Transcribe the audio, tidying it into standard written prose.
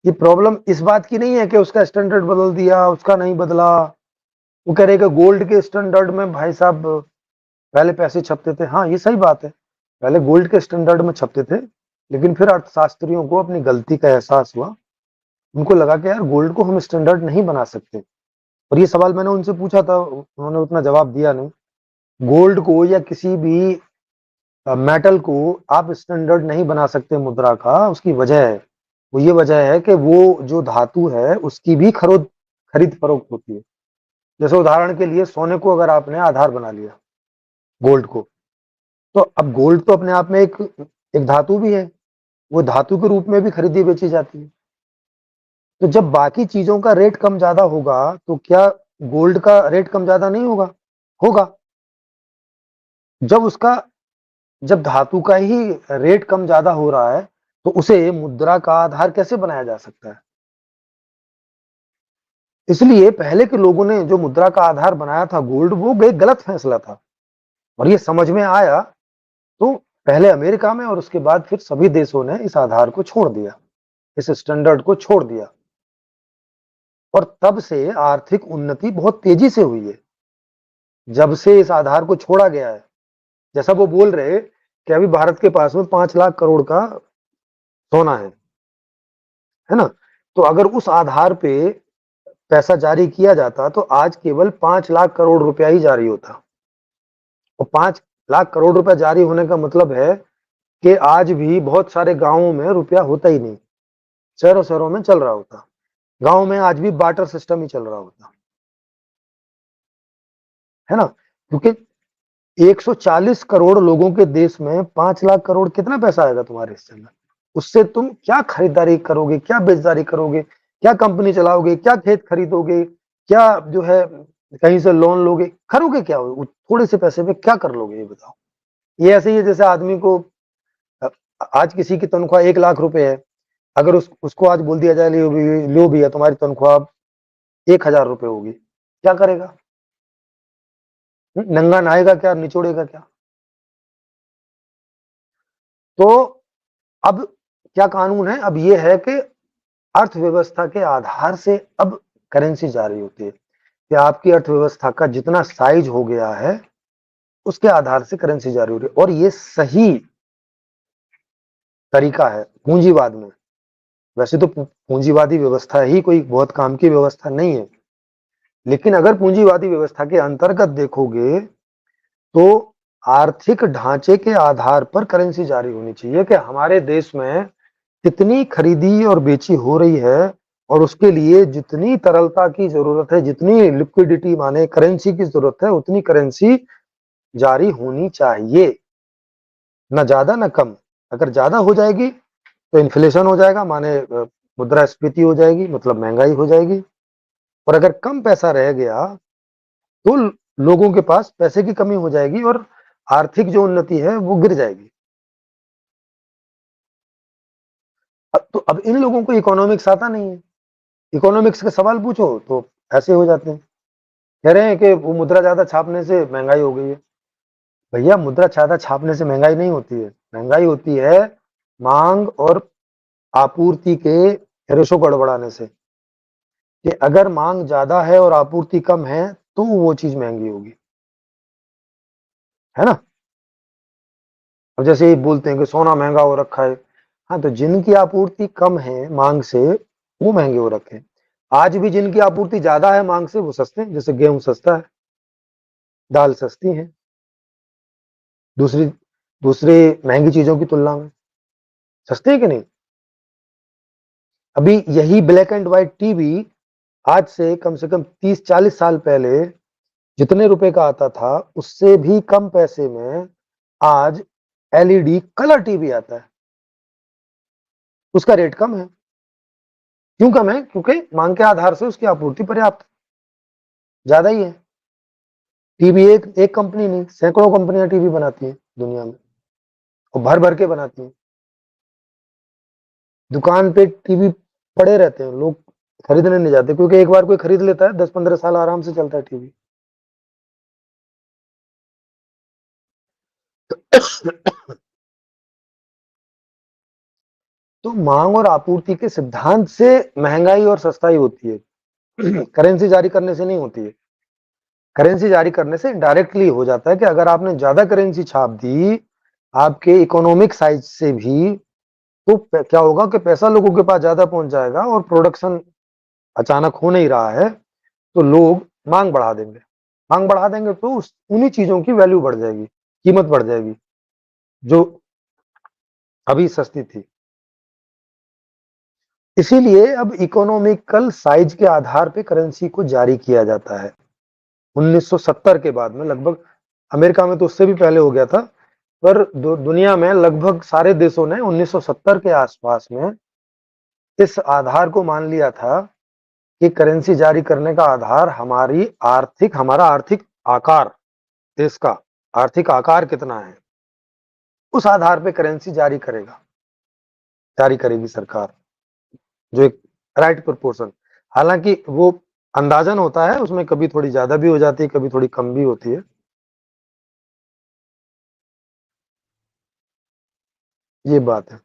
ये प्रॉब्लम इस बात की नहीं है कि उसका स्टैंडर्ड बदल दिया, उसका नहीं बदला। वो कह रहे कि गोल्ड के स्टैंडर्ड में भाई साहब पहले पैसे छपते थे। हाँ, ये सही बात है, पहले गोल्ड के स्टैंडर्ड में छपते थे, लेकिन फिर अर्थशास्त्रियों को अपनी गलती का एहसास हुआ। उनको लगा कि यार गोल्ड को हम स्टैंडर्ड नहीं बना सकते। और ये सवाल मैंने उनसे पूछा था, उन्होंने उतना जवाब दिया नहीं। गोल्ड को या किसी भी मेटल को आप स्टैंडर्ड नहीं बना सकते मुद्रा का। उसकी वजह है, वो ये वजह है कि वो जो धातु है उसकी भी खरीद फरोख्त होती है। जैसे उदाहरण के लिए सोने को अगर आपने आधार बना लिया, गोल्ड को, तो अब गोल्ड तो अपने आप में एक एक धातु भी है, वो धातु के रूप में भी खरीदी बेची जाती है। तो जब बाकी चीजों का रेट कम ज्यादा होगा तो क्या गोल्ड का रेट कम ज्यादा नहीं होगा? होगा। जब उसका जब धातु का ही रेट कम ज्यादा हो रहा है तो उसे मुद्रा का आधार कैसे बनाया जा सकता है? इसलिए पहले के लोगों ने जो मुद्रा का आधार बनाया था गोल्ड, वो एक गलत फैसला था। और ये समझ में आया तो पहले अमेरिका में और उसके बाद फिर सभी देशों ने इस आधार को छोड़ दिया, इस स्टैंडर्ड को छोड़ दिया। और तब से आर्थिक उन्नति बहुत तेजी से हुई है, जब से इस आधार को छोड़ा गया है। जैसा वो बोल रहे कि अभी भारत के पास में 5 लाख करोड़ का सोना है ना? तो अगर उस आधार पे पैसा जारी किया जाता तो आज केवल 5 लाख करोड़ रुपया ही जारी होता। और 5 लाख करोड़ रुपया जारी होने का मतलब है कि आज भी बहुत सारे गांवों में रुपया होता ही नहीं, शहरों शहरों में चल रहा होता, गांव में आज भी बार्टर सिस्टम ही चल रहा होता, है ना? क्योंकि 140 करोड़ लोगों के देश में 5 लाख करोड़ कितना पैसा आएगा तुम्हारे हिस्से में? उससे तुम क्या खरीदारी करोगे, क्या बेचदारी करोगे, क्या कंपनी चलाओगे, क्या खेत खरीदोगे, क्या जो है कहीं से लोन लोगे, करोगे क्या? थोड़े से पैसे पे क्या कर लोगे, ये बताओ। ये ऐसे ही है जैसे आदमी को आज किसी की तनख्वाह 1 लाख रुपए है, अगर उसको आज बोल दिया जाए लो भैया तुम्हारी तनख्वाह 1,000 रुपए होगी, क्या करेगा? नंगा नहाएगा क्या, निचोड़ेगा क्या? तो अब क्या कानून है? अब ये है कि अर्थव्यवस्था के आधार से अब करेंसी जारी होती है कि आपकी अर्थव्यवस्था का जितना साइज हो गया है उसके आधार से करेंसी जारी हो रही है। और ये सही तरीका है पूंजीवाद में। वैसे तो पूंजीवादी व्यवस्था ही कोई बहुत काम की व्यवस्था नहीं है, लेकिन अगर पूंजीवादी व्यवस्था के अंतर्गत देखोगे तो आर्थिक ढांचे के आधार पर करेंसी जारी होनी चाहिए कि हमारे देश में कितनी खरीदी और बेची हो रही है और उसके लिए जितनी तरलता की जरूरत है, जितनी लिक्विडिटी माने करेंसी की जरूरत है, उतनी करेंसी जारी होनी चाहिए, ना ज्यादा ना कम। अगर ज्यादा हो जाएगी तो इन्फ्लेशन हो जाएगा, माने मुद्रास्फीति हो जाएगी, मतलब महंगाई हो जाएगी। और अगर कम पैसा रह गया तो लोगों के पास पैसे की कमी हो जाएगी और आर्थिक जो उन्नति है वो गिर जाएगी। तो अब इन लोगों को इकोनॉमिक्स आता नहीं है, इकोनॉमिक्स के सवाल पूछो तो ऐसे हो जाते हैं, कह रहे हैं कि वो मुद्रा ज्यादा छापने से महंगाई हो गई है। भैया मुद्रा ज्यादा छापने से महंगाई नहीं होती है, महंगाई होती है मांग और आपूर्ति के रेशो गड़बड़ाने से। कि अगर मांग ज्यादा है और आपूर्ति कम है तो वो चीज महंगी होगी, है ना? अब जैसे ही बोलते हैं कि सोना महंगा हो रखा है, हाँ तो जिनकी आपूर्ति कम है मांग से वो महंगे हो रखे हैं। आज भी जिनकी आपूर्ति ज्यादा है मांग से वो सस्ते हैं, जैसे गेहूं सस्ता है, दाल सस्ती है, दूसरी दूसरे महंगी चीजों की तुलना में सस्ते है कि नहीं? अभी यही ब्लैक एंड व्हाइट टीवी आज से कम 30-40 साल पहले जितने रुपए का आता था उससे भी कम पैसे में आज एलईडी कलर टीवी आता है, उसका रेट कम है। क्यों कम है? क्योंकि मांग के आधार से उसकी आपूर्ति पर्याप्त ज्यादा ही है। टीवी एक एक कंपनी नहीं, सैकड़ों कंपनियां टीवी बनाती हैं दुनिया में, और भर भर के बनाती हैं। दुकान पे टीवी पड़े रहते हैं, लोग खरीदने नहीं जाते, क्योंकि एक बार कोई खरीद लेता है 10-15 साल आराम से चलता है टीवी। तो मांग और आपूर्ति के सिद्धांत से महंगाई और सस्ताई होती है। करेंसी जारी करने से नहीं होती है। करेंसी जारी करने से डायरेक्टली हो जाता है कि अगर आपने ज्यादा करेंसी छाप दी आपके इकोनॉमिक साइज से भी, तो क्या होगा कि पैसा लोगों के पास ज्यादा पहुंच जाएगा और प्रोडक्शन अचानक हो नहीं रहा है, तो लोग मांग बढ़ा देंगे। मांग बढ़ा देंगे तो उन्हीं चीजों की वैल्यू बढ़ जाएगी, कीमत बढ़ जाएगी जो अभी सस्ती थी। इसीलिए अब इकोनॉमिकल साइज के आधार पे करेंसी को जारी किया जाता है। 1970 के बाद में लगभग, अमेरिका में तो उससे भी पहले हो गया था, पर दुनिया में लगभग सारे देशों ने 1970 के आसपास में इस आधार को मान लिया था कि करेंसी जारी करने का आधार हमारा आर्थिक आकार, देश का आर्थिक आकार कितना है, उस आधार पे करेंसी जारी करेगी सरकार, जो एक राइट प्रोपोर्शन। हालांकि वो अंदाजन होता है, उसमें कभी थोड़ी ज्यादा भी हो जाती है, कभी थोड़ी कम भी होती है। ये बात है।